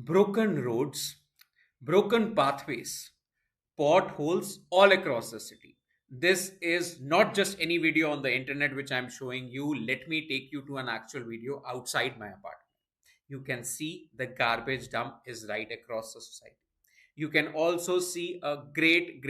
Broken roads, broken pathways, potholes all across the city. This is not just any video on the internet which I'm showing you. Let me take you to an actual video outside my apartment. You can see the garbage dump is right across the society. You can also see a great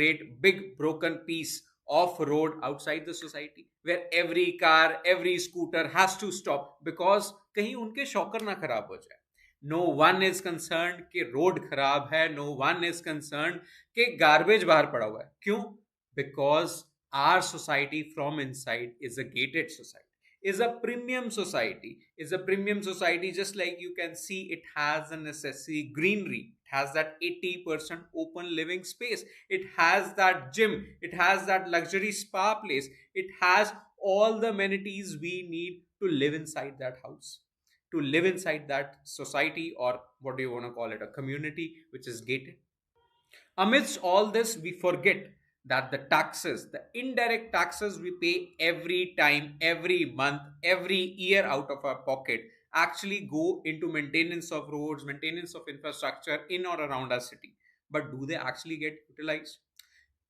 big broken piece of road outside the society where every car, every scooter has to stop because कहीं उनके shocker ना खराब हो जाए. No one is concerned कि road खराब है. No one is concerned कि गार्बेज बाहर पड़ा हुआ है. क्यों? Because our society from inside is a gated society, is a premium society, just like you can see it has a necessary greenery, it has that 80% open living space, it has that gym, it has that luxury spa place, it has all the amenities we need to live inside that house, to live inside that society, or what do you want to call it, a community which is gated. Amidst all this, we forget that the taxes, the indirect taxes we pay every time, every month, every year out of our pocket actually go into maintenance of roads, maintenance of infrastructure in or around our city. But do they actually get utilized?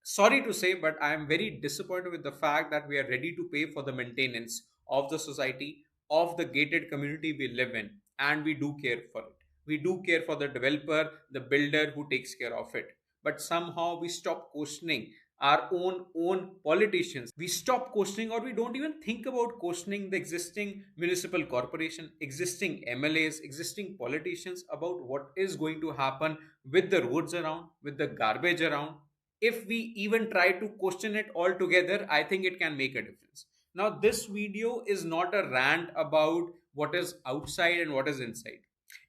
Sorry to say, but I am very disappointed with the fact that we are ready to pay for the maintenance of the society, of the gated community we live in, and we do care for it. We do care for the developer, the builder who takes care of it. But somehow we stop questioning our own politicians. We stop questioning, or we don't even think about questioning the existing municipal corporation, existing MLAs, existing politicians about what is going to happen with the roads around, with the garbage around. If we even try to question it altogether, I think it can make a difference. Now, this video is not a rant about what is outside and what is inside.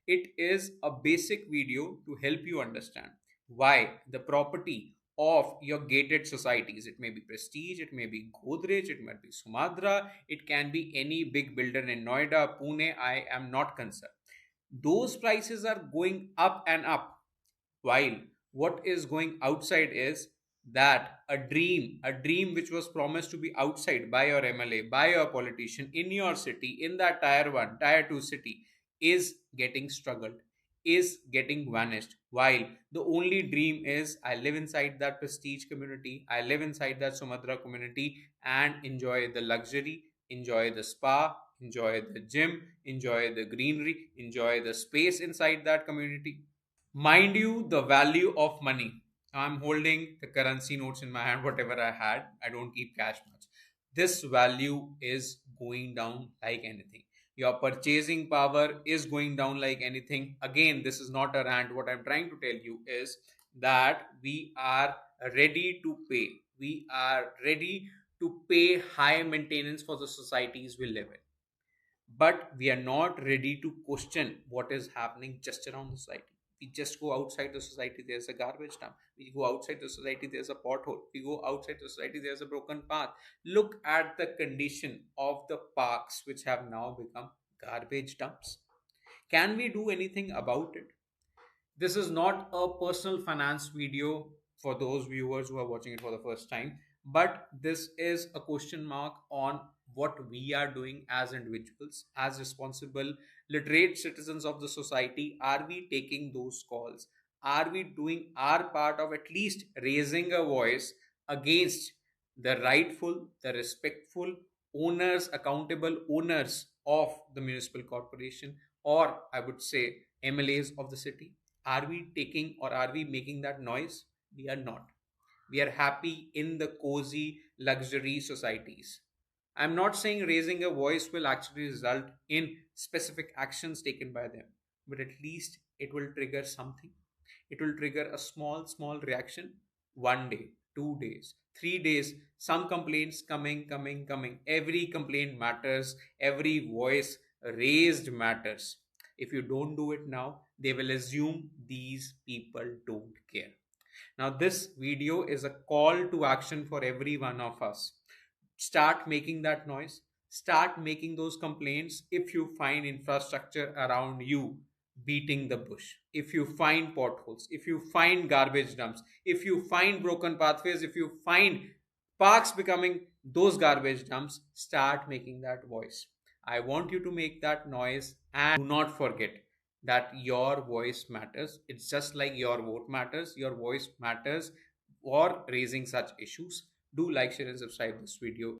It is a basic video to help you understand why the property of your gated societies, it may be Prestige, it may be Godrej, it might be Sumadra, it can be any big builder in Noida, Pune, I am not concerned. Those prices are going up and up, while what is going outside is that a dream which was promised to be outside by your MLA, by your politician in your city, in that tier 1, tier 2 city, is getting struggled, is getting vanished, while the only dream is I live inside that Prestige community, I live inside that Sumatra community and enjoy the luxury, enjoy the spa, enjoy the gym, enjoy the greenery, enjoy the space inside that community. Mind you, the value of money. I'm holding the currency notes in my hand, whatever I had. I don't keep cash much. This value is going down like anything. Your purchasing power is going down like anything. Again, this is not a rant. What I'm trying to tell you is that we are ready to pay. We are ready to pay high maintenance for the societies we live in, but we are not ready to question what is happening just around the society. We just go outside the society, there's a garbage dump. We go outside the society, there's a pothole. We go outside the society, there's a broken path. Look at the condition of the parks, which have now become garbage dumps. Can we do anything about it? This is not a personal finance video for those viewers who are watching it for the first time, but this is a question mark on what we are doing as individuals, as responsible, literate citizens of the society. Are we taking those calls? Are we doing our part of at least raising a voice against the rightful, the respectful owners, accountable owners of the municipal corporation, or I would say MLAs of the city? Are we taking, or are we making that noise? We are not. We are happy in the cozy luxury societies. I'm not saying raising a voice will actually result in specific actions taken by them, but at least it will trigger something. It will trigger a small reaction. 1 day, 2 days, 3 days, some complaints coming. Every complaint matters, every voice raised matters. If you don't do it now, they will assume these people don't care. Now, this video is a call to action for every one of us. Start making that noise, start making those complaints if you find infrastructure around you beating the bush, if you find potholes, if you find garbage dumps, if you find broken pathways, if you find parks becoming those garbage dumps. Start making that voice. I want you to make that noise, and do not forget, that your voice matters. It's just like your vote matters, your voice matters for raising such issues. Do like, share, and subscribe this video.